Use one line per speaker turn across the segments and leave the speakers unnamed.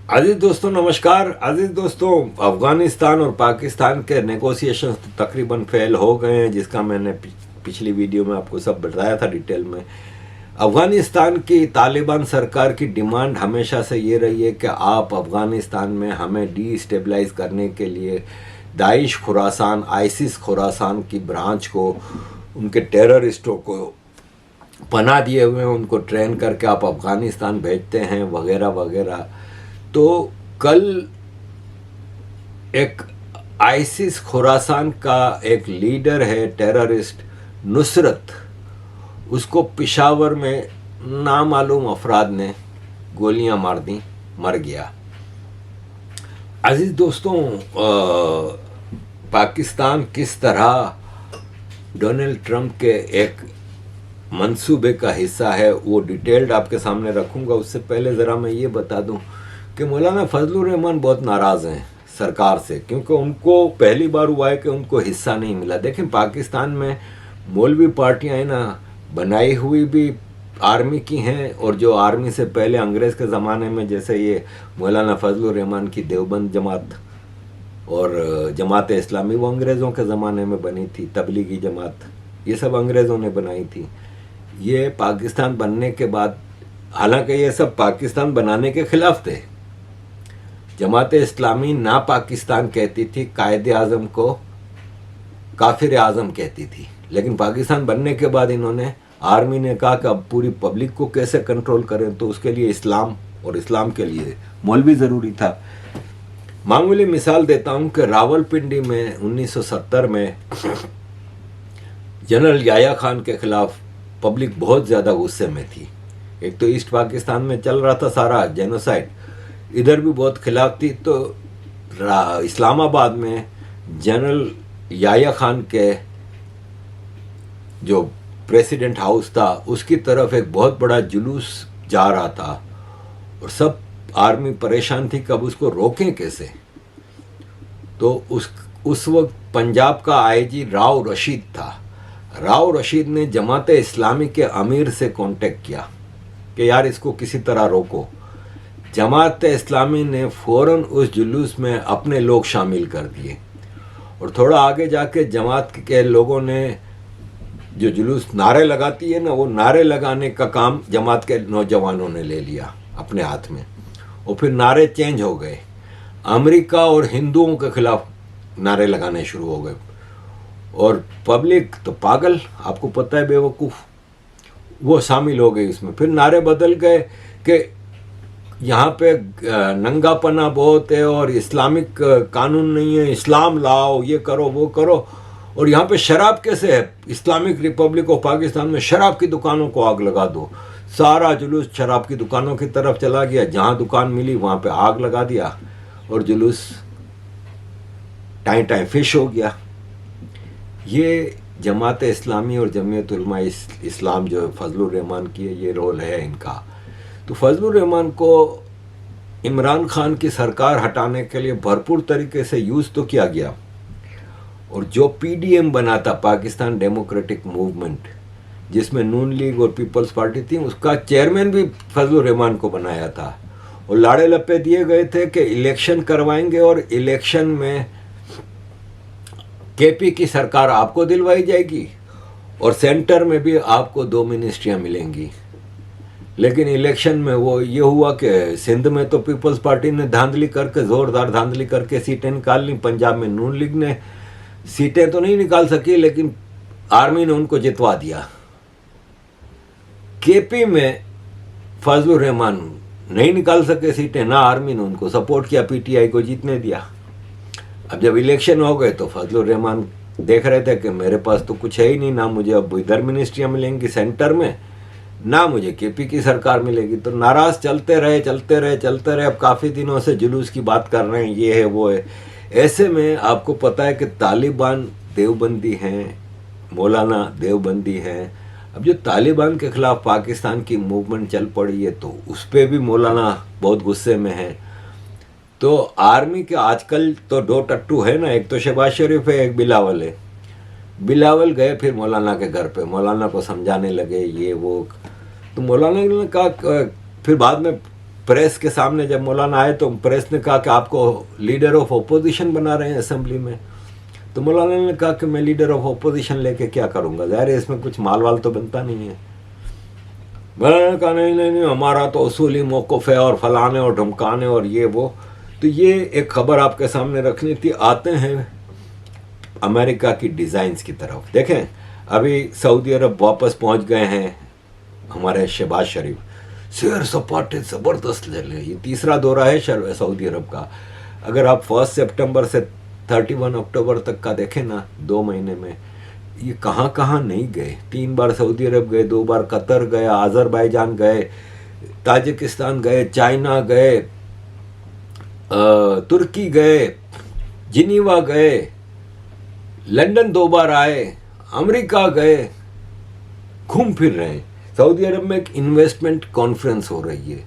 अजीज दोस्तों नमस्कार। अजीज दोस्तों, अफगानिस्तान और पाकिस्तान के नेगोशिएशंस तो तकरीबन फेल हो गए हैं, जिसका मैंने पिछली वीडियो में आपको सब बताया था डिटेल में। अफगानिस्तान की तालिबान सरकार की डिमांड हमेशा से ये रही है कि आप अफगानिस्तान में हमें डीस्टेबलाइज करने के लिए दाइश खुरासान, आईसिस खुरासान की ब्रांच को, उनके टेररिस्टों को पनाह दिए हुए हैं, उनको ट्रेन करके आप अफगानिस्तान भेजते हैं वगैरह वगैरह। तो कल एक आईसिस खुरासान का एक लीडर है टेररिस्ट नुसरत, उसको पेशावर में नामालूम अफराद ने गोलियां मार दी, मर गया। अजीज दोस्तों, पाकिस्तान किस तरह डोनाल्ड ट्रंप के एक मंसूबे का हिस्सा है वो डिटेल्ड आपके सामने रखूंगा। उससे पहले ज़रा मैं ये बता दूं कि मौलाना फजलुर रहमान बहुत नाराज़ हैं सरकार से, क्योंकि उनको पहली बार हुआ है कि उनको हिस्सा नहीं मिला। देखें, पाकिस्तान में मौलवी पार्टियां हैं ना, बनाई हुई भी आर्मी की हैं, और जो आर्मी से पहले अंग्रेज़ के ज़माने में, जैसे ये मौलाना फजलुर रहमान की देवबंद जमात और जमात इस्लामी, वो अंग्रेज़ों के ज़माने में बनी थी। तबलीगी जमात, ये सब अंग्रेज़ों ने बनाई थी। ये पाकिस्तान बनने के बाद, हालांकि ये सब पाकिस्तान बनाने के ख़िलाफ़ थे। जमात इस्लामी ना पाकिस्तान कहती थी, कायदे आज़म को काफिर आज़म कहती थी, लेकिन पाकिस्तान बनने के बाद इन्होंने, आर्मी ने कहा कि अब पूरी पब्लिक को कैसे कंट्रोल करें, तो उसके लिए इस्लाम, और इस्लाम के लिए मौलवी ज़रूरी था। मामूली मिसाल देता हूँ कि रावलपिंडी में 1970 में जनरल याया खान के खिलाफ पब्लिक बहुत ज़्यादा गुस्से में थी। एक तो ईस्ट पाकिस्तान में चल रहा था सारा जेनोसाइड, इधर भी बहुत खिलाफ थी। तो इस्लामाबाद में जनरल याया खान के जो प्रेसिडेंट हाउस था, उसकी तरफ एक बहुत बड़ा जुलूस जा रहा था, और सब आर्मी परेशान थी कि अब उसको रोकें कैसे। तो उस वक्त पंजाब का आईजी राव रशीद था। राव रशीद ने जमात इस्लामी के अमीर से कांटेक्ट किया कि यार इसको किसी तरह रोको। जमात इस्लामी ने फ़ौरन उस जुलूस में अपने लोग शामिल कर दिए, और थोड़ा आगे जाके जमात के लोगों ने, जो जुलूस नारे लगाती है ना, वो नारे लगाने का काम जमात के नौजवानों ने ले लिया अपने हाथ में, और फिर नारे चेंज हो गए। अमेरिका और हिंदुओं के खिलाफ नारे लगाने शुरू हो गए, और पब्लिक तो पागल, आपको पता है, बेवकूफ़, वो शामिल हो गई इसमें। फिर नारे बदल गए कि यहाँ पे नंगापना बहुत है और इस्लामिक कानून नहीं है, इस्लाम लाओ, ये करो वो करो। और यहाँ पे शराब कैसे है, इस्लामिक रिपब्लिक ऑफ पाकिस्तान में शराब की दुकानों को आग लगा दो। सारा जुलूस शराब की दुकानों की तरफ चला गया, जहाँ दुकान मिली वहाँ पे आग लगा दिया, और जुलूस टाइम टाइम फिश हो गया। ये जमात इस्लामी और जमीयत उलमा इस्लाम जो फजलुर रहमान की है, ये रोल है इनका। तो फजलुर रहमान को इमरान खान की सरकार हटाने के लिए भरपूर तरीके से यूज़ तो किया गया, और जो पीडीएम बना था, पाकिस्तान डेमोक्रेटिक मूवमेंट, जिसमें नून लीग और पीपल्स पार्टी थी, उसका चेयरमैन भी फजलुर रहमान को बनाया था, और लाड़े लप्पे दिए गए थे कि इलेक्शन करवाएंगे और इलेक्शन में केपी की सरकार आपको दिलवाई जाएगी, और सेंटर में भी आपको 2 मिनिस्ट्रियाँ मिलेंगी। लेकिन इलेक्शन में वो ये हुआ कि सिंध में तो पीपल्स पार्टी ने धांधली करके, ज़ोरदार धांधली करके सीटें निकाल ली। पंजाब में नून लीग ने सीटें तो नहीं निकाल सकी, लेकिन आर्मी ने उनको जितवा दिया। केपी में फजलुर रहमान नहीं निकाल सके सीटें, ना आर्मी ने उनको सपोर्ट किया, पीटीआई को जीतने दिया। अब जब इलेक्शन हो गए तो फजलुर रहमान देख रहे थे कि मेरे पास तो कुछ है ही नहीं, ना मुझे अब इधर मिनिस्ट्रियाँ मिलेंगी सेंटर में, ना मुझे केपी की सरकार मिलेगी। तो नाराज़ चलते रहे। अब काफ़ी दिनों से जुलूस की बात कर रहे हैं, ये है वो है। ऐसे में आपको पता है कि तालिबान देवबंदी हैं, मौलाना देवबंदी हैं। अब जो तालिबान के ख़िलाफ़ पाकिस्तान की मूवमेंट चल पड़ी है, तो उस पर भी मौलाना बहुत गुस्से में है। तो आर्मी के आजकल तो 2 टट्टू है ना, एक तो शहबाज शरीफ है, एक बिलावल है। बिलावल गए फिर मौलाना के घर पे, मौलाना को समझाने लगे ये वो। तो मौलाना ने कहा, फिर बाद में प्रेस के सामने जब मौलाना आए तो प्रेस ने कहा कि आपको लीडर ऑफ ओपोजिशन बना रहे हैं असेंबली में। तो मौलाना ने कहा कि मैं लीडर ऑफ ओपोजिशन लेके क्या करूँगा, ज़ाहिर है इसमें कुछ माल वाल तो बनता नहीं है। मौलाना ने कहा नहीं नहीं नहीं, हमारा तो उसूली मौक़िफ़ है और फलाने और ढमकाने और ये वो। तो ये एक खबर आपके सामने रखनी थी। आते हैं अमेरिका की डिज़ाइंस की तरफ। देखें अभी सऊदी अरब वापस पहुंच गए हैं हमारे शहबाज शरीफ, सैर सपाटे ज़बरदस्त ले लें। ये तीसरा दौरा है सऊदी अरब का। अगर आप 1 सितंबर से 31 अक्टूबर तक का देखें ना, 2 महीने में ये कहाँ कहाँ नहीं गए। 3 बार सऊदी अरब गए, 2 बार कतर गए, अज़रबैजान गए, ताजिकिस्तान गए, चाइना गए, तुर्की गए, जिनीवा गए, लंदन 2 बार आए, अमेरिका गए, घूम फिर रहे हैं। सऊदी अरब में एक इन्वेस्टमेंट कॉन्फ्रेंस हो रही है।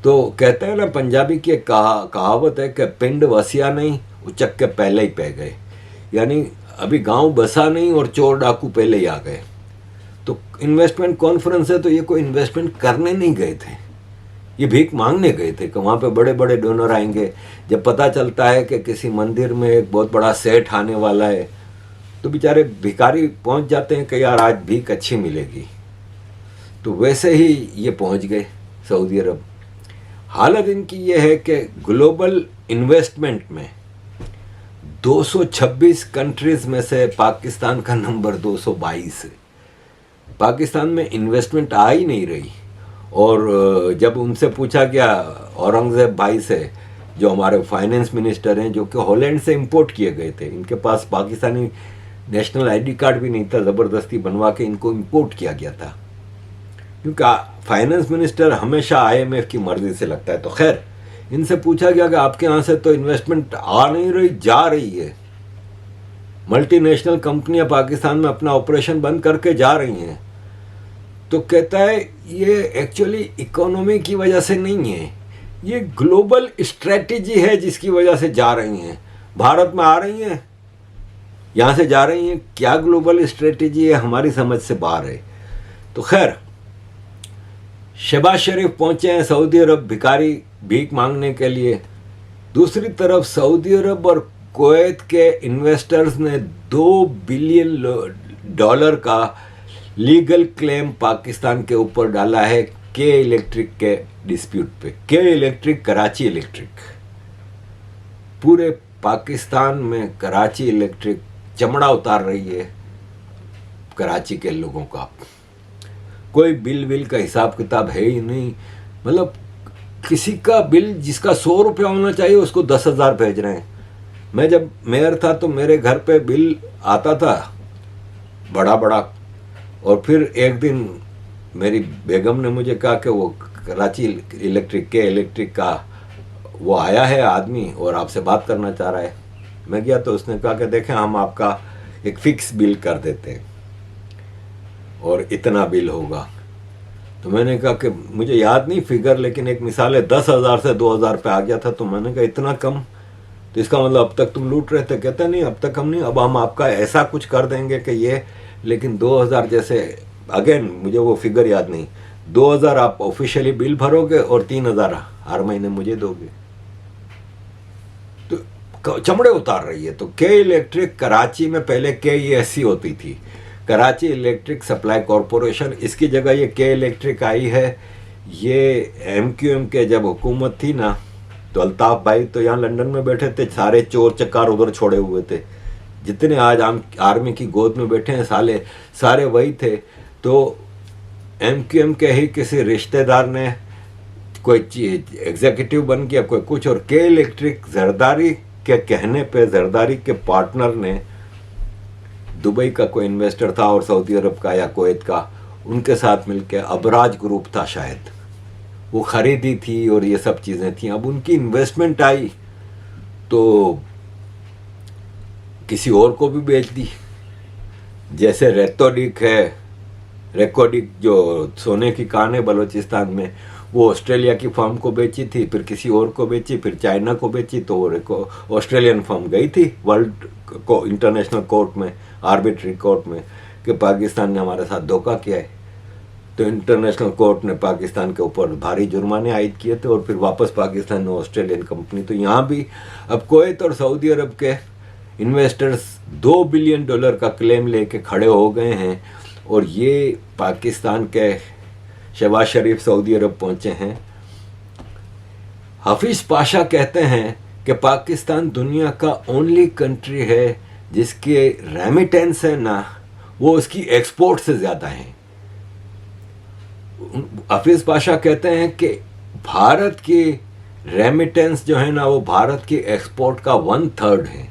तो कहते हैं ना, पंजाबी की एक कहावत है कि पिंड वसिया नहीं, उचक के पहले ही पै गए। यानी अभी गांव बसा नहीं और चोर डाकू पहले ही आ गए। तो इन्वेस्टमेंट कॉन्फ्रेंस है, तो ये कोई इन्वेस्टमेंट करने नहीं गए थे, ये भीख मांगने गए थे कि वहाँ पे बड़े बड़े डोनर आएंगे। जब पता चलता है कि किसी मंदिर में एक बहुत बड़ा सेठ आने वाला है तो बेचारे भिखारी पहुँच जाते हैं कि यार आज भीख अच्छी मिलेगी। तो वैसे ही ये पहुँच गए सऊदी अरब। हालत इनकी ये है कि ग्लोबल इन्वेस्टमेंट में 226 कंट्रीज़ में से पाकिस्तान का नंबर 222 है। पाकिस्तान में इन्वेस्टमेंट आ ही नहीं रही। और जब उनसे पूछा गया औरंगज़ेब भाई से, जो हमारे फाइनेंस मिनिस्टर हैं, जो कि हॉलैंड से इंपोर्ट किए गए थे, इनके पास पाकिस्तानी नेशनल आईडी कार्ड भी नहीं था, ज़बरदस्ती बनवा के इनको इंपोर्ट किया गया था, क्योंकि फाइनेंस मिनिस्टर हमेशा IMF की मर्जी से लगता है। तो खैर इनसे पूछा गया कि आपके यहाँ से तो इन्वेस्टमेंट आ नहीं रही, जा रही है, मल्टीनेशनल कंपनियां पाकिस्तान में अपना ऑपरेशन बंद करके जा रही हैं। तो कहता है ये एक्चुअली इकोनॉमी की वजह से नहीं है, ये ग्लोबल स्ट्रेटजी है जिसकी वजह से जा रही हैं। भारत में आ रही हैं, यहाँ से जा रही हैं, क्या ग्लोबल स्ट्रेटजी है हमारी समझ से बाहर है। तो खैर शहबाज शरीफ पहुँचे हैं सऊदी अरब भिखारी भीख मांगने के लिए। दूसरी तरफ सऊदी अरब और कुवैत के इन्वेस्टर्स ने $2 बिलियन का लीगल क्लेम पाकिस्तान के ऊपर डाला है के इलेक्ट्रिक के डिस्प्यूट पे। के इलेक्ट्रिक, कराची इलेक्ट्रिक, पूरे पाकिस्तान में कराची इलेक्ट्रिक चमड़ा उतार रही है कराची के लोगों का। कोई बिल का हिसाब किताब है ही नहीं। मतलब किसी का बिल जिसका 100 रुपया होना चाहिए उसको 10,000 भेज रहे हैं। मैं जब मेयर था तो मेरे घर पे बिल आता था बड़ा बड़ा, और फिर एक दिन मेरी बेगम ने मुझे कहा कि वो कराची इलेक्ट्रिक के इलेक्ट्रिक का वो आया है आदमी और आपसे बात करना चाह रहा है। मैं गया तो उसने कहा कि देखें हम आपका एक फिक्स बिल कर देते हैं और इतना बिल होगा। तो मैंने कहा कि मुझे याद नहीं फिगर, लेकिन एक मिसाल है 10,000 से 2,000 पे आ गया था। तो मैंने कहा इतना कम, तो इसका मतलब अब तक तुम लूट रहे थे। कहते नहीं अब तक हम नहीं, अब हम आपका ऐसा कुछ कर देंगे कि ये, लेकिन 2,000 जैसे, अगेन मुझे वो फिगर याद नहीं, 2,000 आप ऑफिशियली बिल भरोगे और 3,000 हर महीने मुझे दोगे। तो चमड़े उतार रही है। तो के इलेक्ट्रिक कराची में पहले KESC होती थी, कराची इलेक्ट्रिक सप्लाई कॉरपोरेशन, इसकी जगह ये के इलेक्ट्रिक आई है। ये MQM के जब हुकूमत थी ना, तो अल्ताफ भाई तो यहाँ लंदन में बैठे थे, सारे चोर चक्कार उधर छोड़े हुए थे, जितने आज आर्मी की गोद में बैठे हैं साले सारे वही थे। तो MQM के ही किसी रिश्तेदार ने कोई चीज एग्जीक्यूटिव बन गया, कोई कुछ, और के इलेक्ट्रिक जरदारी के कहने पे जरदारी के पार्टनर ने, दुबई का कोई इन्वेस्टर था और सऊदी अरब का या कुवैत का, उनके साथ मिलकर, अबराज ग्रुप था शायद, वो खरीदी थी और ये सब चीज़ें थी। अब उनकी इन्वेस्टमेंट आई तो किसी और को भी बेच दी। जैसे रेकोडिक है, रेकोडिक जो सोने की कान है बलोचिस्तान में, वो ऑस्ट्रेलिया की फर्म को बेची थी, फिर किसी और को बेची, फिर चाइना को बेची। तो वो ऑस्ट्रेलियन फर्म गई थी वर्ल्ड को इंटरनेशनल कोर्ट में, आर्बिट्री कोर्ट में, कि पाकिस्तान ने हमारे साथ धोखा किया है। तो इंटरनेशनल कोर्ट ने पाकिस्तान के ऊपर भारी जुर्माने आयद किए थे और फिर वापस पाकिस्तान में ऑस्ट्रेलियन कंपनी। तो यहाँ भी अब कुवैत और सऊदी अरब के इन्वेस्टर्स $2 बिलियन का क्लेम लेके खड़े हो गए हैं और ये पाकिस्तान के शहबाज शरीफ सऊदी अरब पहुँचे हैं। हफीज पाशा कहते हैं कि पाकिस्तान दुनिया का ओनली कंट्री है जिसके रेमिटेंस है ना वो उसकी एक्सपोर्ट से ज़्यादा है। हफीज पाशा कहते हैं कि भारत की रेमिटेंस जो है ना वो भारत की एक्सपोर्ट का 1/3 है।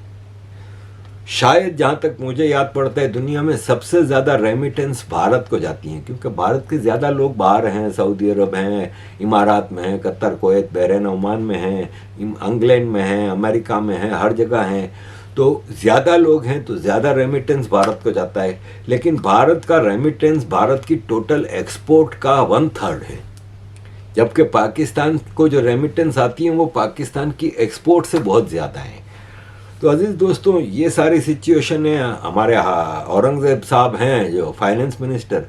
शायद जहाँ तक मुझे याद पड़ता है दुनिया में सबसे ज़्यादा रेमिटेंस भारत को जाती हैं, क्योंकि भारत के ज़्यादा लोग बाहर हैं, सऊदी अरब हैं, इमारात में हैं, कतर, कुवैत, बहरीन, ओमान में हैं, इंग्लैंड में हैं, अमेरिका में हैं, हर जगह हैं। तो ज़्यादा लोग हैं तो ज़्यादा रेमिटेंस भारत को जाता है, लेकिन भारत का रेमिटेंस भारत की टोटल एक्सपोर्ट का 1/3 है, जबकि पाकिस्तान को जो रेमिटेंस आती है वो पाकिस्तान की एक्सपोर्ट से बहुत ज़्यादा है। तो अजीज़ दोस्तों, ये सारी सिचुएशन है। हमारे औरंगज़ेब साहब हैं जो फाइनेंस मिनिस्टर,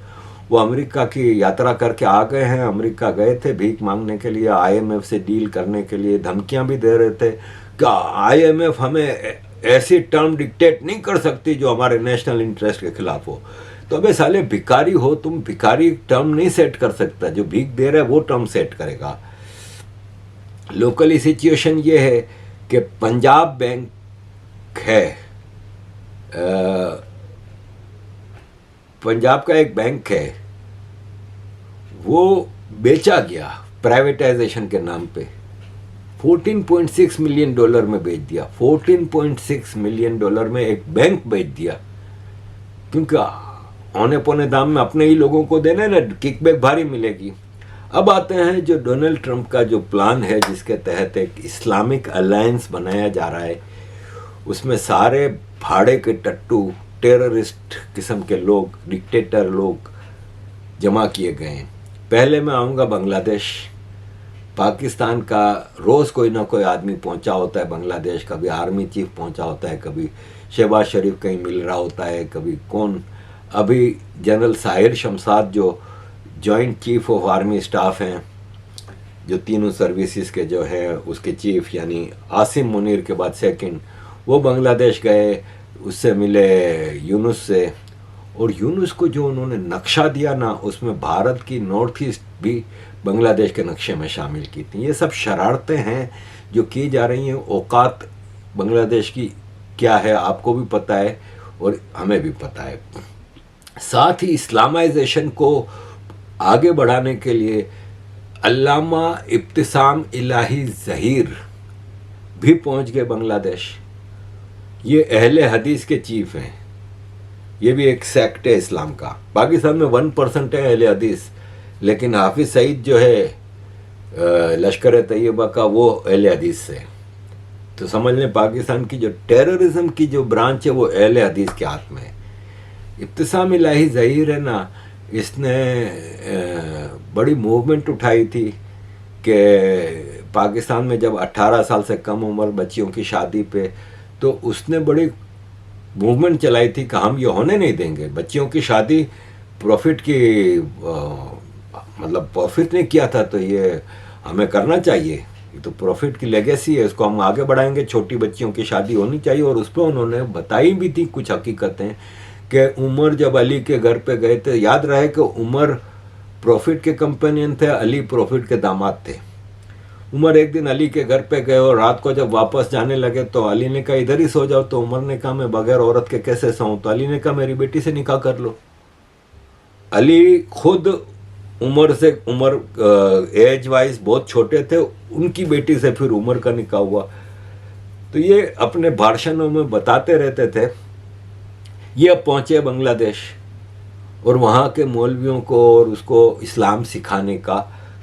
वो अमेरिका की यात्रा करके आ गए हैं। अमेरिका गए थे भीख मांगने के लिए, IMF से डील करने के लिए, धमकियां भी दे रहे थे कि IMF हमें ऐसी टर्म डिक्टेट नहीं कर सकती जो हमारे नेशनल इंटरेस्ट के खिलाफ हो। तो अबे साले भिखारी हो तुम, भिखारी टर्म नहीं सेट कर सकता, जो भीख दे रहा है वो टर्म सेट करेगा। लोकली सिचुएशन ये है कि पंजाब बैंक है, पंजाब का एक बैंक है, वो बेचा गया प्राइवेटाइजेशन के नाम पे। $14.6 मिलियन में बेच दिया। $14.6 मिलियन में एक बैंक बेच दिया, क्योंकि औने पौने दाम में अपने ही लोगों को देना है ना, किकबैक भारी मिलेगी। अब आते हैं जो डोनाल्ड ट्रंप का जो प्लान है जिसके तहत एक इस्लामिक अलायंस बनाया जा रहा है, उसमें सारे भाड़े के टट्टू टेररिस्ट किस्म के लोग, डिक्टेटर लोग जमा किए गए हैं। पहले मैं आऊँगा बांग्लादेश। पाकिस्तान का रोज़ कोई ना कोई आदमी पहुंचा होता है बांग्लादेश, कभी आर्मी चीफ पहुंचा होता है, कभी शहबाज शरीफ कहीं मिल रहा होता है, कभी कौन। अभी जनरल साहिर शमसाद जो joint chief of army staff हैं, जो तीनों सर्विसेज के जो है उसके चीफ, यानी आसिम मुनीर के बाद सेकंड, वो बांग्लादेश गए, उससे मिले यूनुस से। और यूनुस को जो उन्होंने नक्शा दिया ना, उसमें भारत की नॉर्थ ईस्ट भी बांग्लादेश के नक्शे में शामिल की थी। ये सब शरारतें हैं जो की जा रही हैं। औकात बांग्लादेश की क्या है आपको भी पता है और हमें भी पता है। साथ ही इस्लामाइजेशन को आगे बढ़ाने के लिए अल्लामा इब्तिसाम इलाही ज़हीर भी पहुंच गए बांग्लादेश। ये अहले हदीस के चीफ हैं। ये भी एक सेक्ट है इस्लाम का। पाकिस्तान में 1% है अहले हदीस, लेकिन हाफिज सईद जो है लश्कर तैयबा का, वो अहले हदीस से। तो समझ लें पाकिस्तान की जो टेररिज्म की जो ब्रांच है वो अहले हदीस के हाथ में है। इब्तिसाम इलाही ज़हीर है ना, इसने बड़ी मूवमेंट उठाई थी कि पाकिस्तान में जब 18 साल से कम उम्र बच्चियों की शादी पे, तो उसने बड़ी मूवमेंट चलाई थी कि हम ये होने नहीं देंगे। बच्चियों की शादी प्रॉफिट की मतलब प्रॉफिट ने किया था, तो ये हमें करना चाहिए, ये तो प्रॉफिट की लेगेसी है, इसको हम आगे बढ़ाएंगे। छोटी बच्चियों की शादी होनी चाहिए। और उस पर उन्होंने बताई भी थी कुछ हकीकतें कि उमर जब अली के घर पे गए थे, याद रहे कि उमर प्रॉफिट के कंपेनियन थे, अली प्रॉफिट के दामाद थे। उमर एक दिन अली के घर पे गए और रात को जब वापस जाने लगे तो अली ने कहा इधर ही सो जाओ, तो उमर ने कहा मैं बगैर औरत के कैसे सोऊं? तो अली ने कहा मेरी बेटी से निकाह कर लो। अली खुद उमर एज वाइज बहुत छोटे थे, उनकी बेटी से फिर उमर का निकाह हुआ। तो ये अपने भाषणों में बताते रहते थे। ये अब पहुंचे बांग्लादेश और वहाँ के मौलवियों को और उसको इस्लाम सिखाने का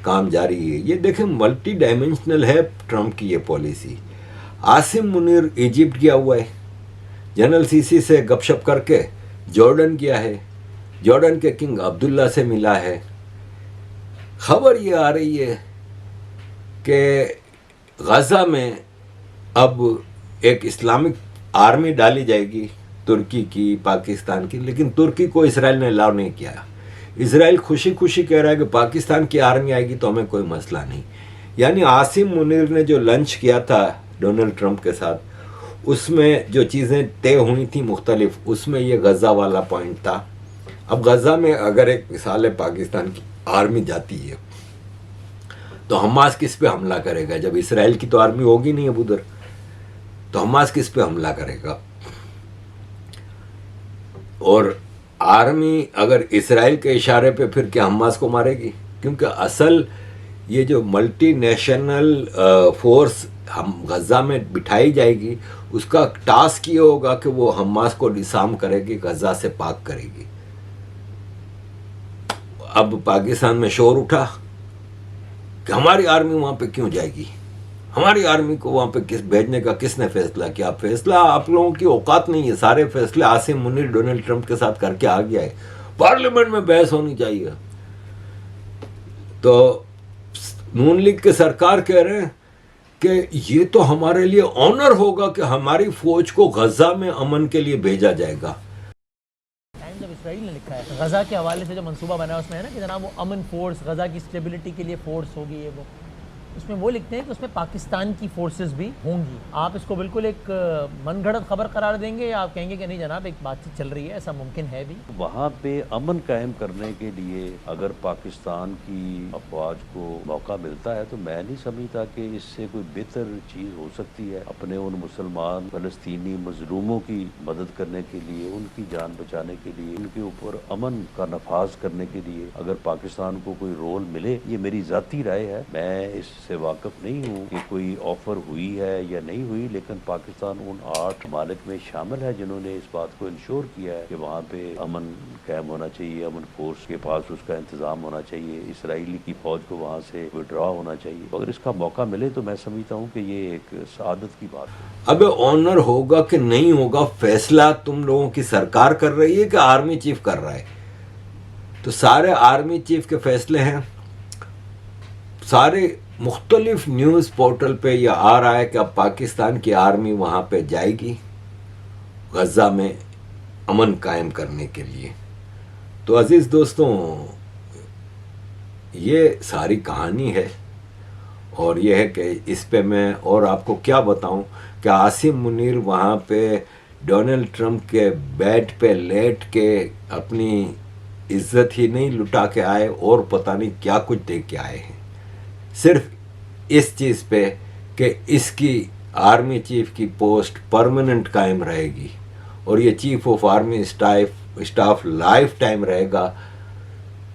काम जारी है। ये देखें मल्टी डायमेंशनल है ट्रंप की ये पॉलिसी। आसिम मुनीर इजिप्ट गया हुआ है, जनरल सीसी से गपशप करके जॉर्डन गया है, जॉर्डन के किंग अब्दुल्ला से मिला है। खबर ये आ रही है कि गजा में अब एक इस्लामिक आर्मी डाली जाएगी, तुर्की की, पाकिस्तान की, लेकिन तुर्की को इसराइल ने अलाउ नहीं किया। इजराइल खुशी खुशी कह रहा है कि पाकिस्तान की आर्मी आएगी तो हमें कोई मसला नहीं। यानी आसिम मुनीर ने जो लंच किया था डोनाल्ड ट्रंप के साथ, उसमें जो चीज़ें तय हुई थी मुख्तलिफ, उसमें ये गज़ा वाला पॉइंट था। अब गज़ा में अगर एक मिसाल है, पाकिस्तान की आर्मी जाती है तो हमास किस पे हमला करेगा? जब इसराइल की तो आर्मी होगी नहीं अब उधर, तो हमास किस पे हमला करेगा? और आर्मी अगर इसराइल के इशारे पे फिर क्या हमास को मारेगी? क्योंकि असल ये जो मल्टीनेशनल फोर्स हम गज़ा में बिठाई जाएगी, उसका टास्क ये होगा कि वो हमास को डिसार्म करेगी, गज़ा से पाक करेगी। अब पाकिस्तान में शोर उठा कि हमारी आर्मी वहाँ पे क्यों जाएगी, हमारी आर्मी को वहाँ पे किस भेजने का किसने फैसला किया? फैसला आप लोगों की औकात नहीं है, सारे फैसले आसिम मुनीर डोनाल्ड ट्रंप के साथ करके आ गया है। पार्लियामेंट में बहस होनी चाहिए। तो नून लीग के सरकार कह रहे हैं कि ये तो हमारे लिए ऑनर होगा कि हमारी फौज को गजा में अमन के लिए भेजा जाएगा।
जब इसराइल ने लिखा है गजा के हवाले से जो मंसूबा बना है उसमें है ना कि जनाब वो अमन फोर्स, गजा की स्टेबिलिटी के लिए फोर्स होगी, ये वो उसमें वो लिखते हैं कि उसमें पाकिस्तान की फोर्सेस भी होंगी। आप इसको बिल्कुल एक मनगढ़ंत खबर करार देंगे या आप कहेंगे कि नहीं जनाब एक बातचीत चल रही है, ऐसा मुमकिन है भी?
वहाँ पे अमन कायम करने के लिए अगर पाकिस्तान की अफवाज को मौका मिलता है तो मैं नहीं समझता कि इससे कोई बेहतर चीज़ हो सकती है। अपने उन मुसलमान फ़लस्तीनी मजलूमों की मदद करने के लिए, उनकी जान बचाने के लिए, उनके ऊपर अमन का नफाज करने के लिए अगर पाकिस्तान को कोई रोल मिले, ये मेरी ज़ाती राय है। मैं इससे वाकिफ नहीं हूँ कि कोई ऑफर हुई है या नहीं हुई, लेकिन पाकिस्तान उन 8 मालिक में शामिल है जिन्होंने इस बात को इंश्योर किया है कि वहाँ पे अमन कायम होना चाहिए, अमन फोर्स के पास उसका इंतजाम होना चाहिए, इसराइली की फौज को वहाँ से विड्रॉ होना चाहिए। अगर इसका मौका मिले तो मैं समझता हूँ कि ये एक सादत की बात है।
अब ऑनर होगा कि नहीं होगा, फैसला तुम लोगों की सरकार कर रही है कि आर्मी चीफ कर रहा है? तो सारे आर्मी चीफ के फैसले हैं। सारे मुख्तलिफ न्यूज़ पोर्टल पे यह आ रहा है कि अब पाकिस्तान की आर्मी वहाँ पे जाएगी गज़ा में अमन कायम करने के लिए। तो अजीज़ दोस्तों, ये सारी कहानी है और यह है कि इस पे मैं और आपको क्या बताऊं कि आसिम मुनीर वहाँ पे डोनाल्ड ट्रंप के बेड पे लेट के अपनी इज्जत ही नहीं लुटा के आए और पता नहीं क्या कुछ दे के आए हैं, सिर्फ इस चीज़ पे कि इसकी आर्मी चीफ की पोस्ट परमानेंट कायम रहेगी और ये chief of army staff life time रहेगा।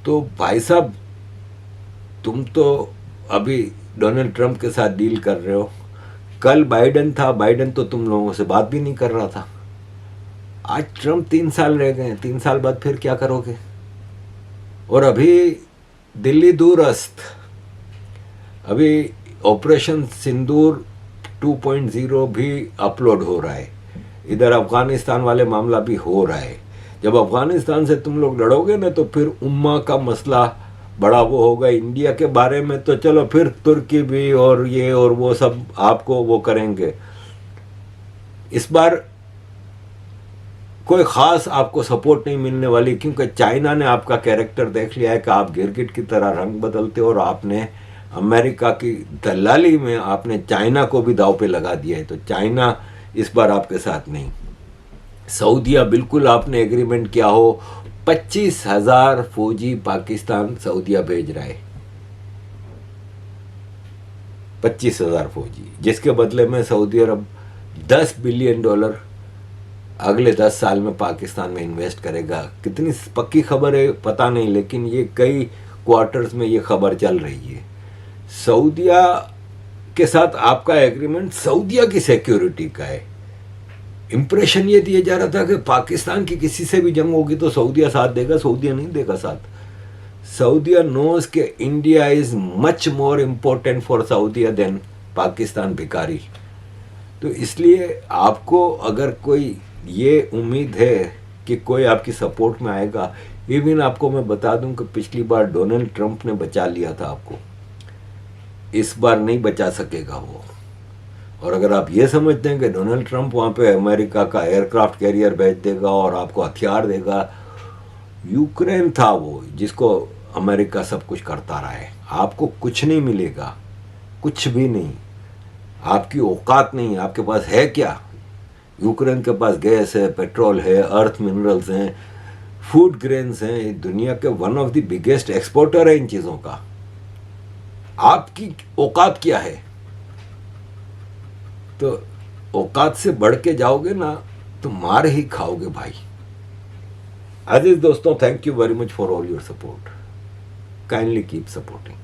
तो भाई साहब, तुम तो अभी डोनाल्ड ट्रंप के साथ डील कर रहे हो, कल बाइडन था, बाइडन तो तुम लोगों से बात भी नहीं कर रहा था। आज ट्रंप 3 साल रह गए, 3 साल बाद फिर क्या करोगे? और अभी दिल्ली दूरस्थ, अभी ऑपरेशन सिंदूर 2.0 भी अपलोड हो रहा है, इधर अफगानिस्तान वाले मामला भी हो रहा है। जब अफगानिस्तान से तुम लोग लड़ोगे ना तो फिर उम्मा का मसला बड़ा वो होगा। इंडिया के बारे में तो चलो फिर तुर्की भी और ये और वो सब आपको वो करेंगे। इस बार कोई ख़ास आपको सपोर्ट नहीं मिलने वाली, क्योंकि चाइना ने आपका कैरेक्टर देख लिया है कि आप गिरगिट की तरह रंग बदलते हो और आपने अमेरिका की दलाली में आपने चाइना को भी दाव पे लगा दिया है। तो चाइना इस बार आपके साथ नहीं। सऊदीया, बिल्कुल आपने एग्रीमेंट किया हो, 25,000 फौजी पाकिस्तान सऊदीया भेज रहा है, 25,000 फौजी, जिसके बदले में सऊदी अरब $10 बिलियन अगले 10 साल में पाकिस्तान में इन्वेस्ट करेगा। कितनी पक्की खबर है पता नहीं, लेकिन ये कई क्वार्टर्स में ये खबर चल रही है। सऊदीया के साथ आपका एग्रीमेंट सऊदीया की सिक्योरिटी का है। इंप्रेशन ये दिया जा रहा था कि पाकिस्तान की किसी से भी जंग होगी तो सऊदीया साथ देगा, सऊदीया नहीं देगा साथ। सऊदीया नोज के India is much more important for Saudia than Pakistan भिखारी। तो इसलिए आपको अगर कोई ये उम्मीद है कि कोई आपकी सपोर्ट में आएगा, इवन आपको मैं बता दूं कि पिछली बार डोनाल्ड ट्रंप ने बचा लिया था आपको, इस बार नहीं बचा सकेगा वो। और अगर आप ये समझते हैं कि डोनाल्ड ट्रंप वहाँ पे अमेरिका का एयरक्राफ्ट कैरियर भेज देगा और आपको हथियार देगा, यूक्रेन था वो जिसको अमेरिका सब कुछ करता रहा है। आपको कुछ नहीं मिलेगा, कुछ भी नहीं, आपकी औकात नहीं, आपके पास है क्या? यूक्रेन के पास गैस है, पेट्रोल है, अर्थ मिनरल्स हैं, फूड ग्रेन्स हैं, दुनिया के one of the biggest exporter है इन चीज़ों का। आपकी औकात क्या है? तो औकात से बढ़ के जाओगे ना तो मार ही खाओगे भाई। अजीज दोस्तों, thank you very much for all your support. Kindly keep supporting.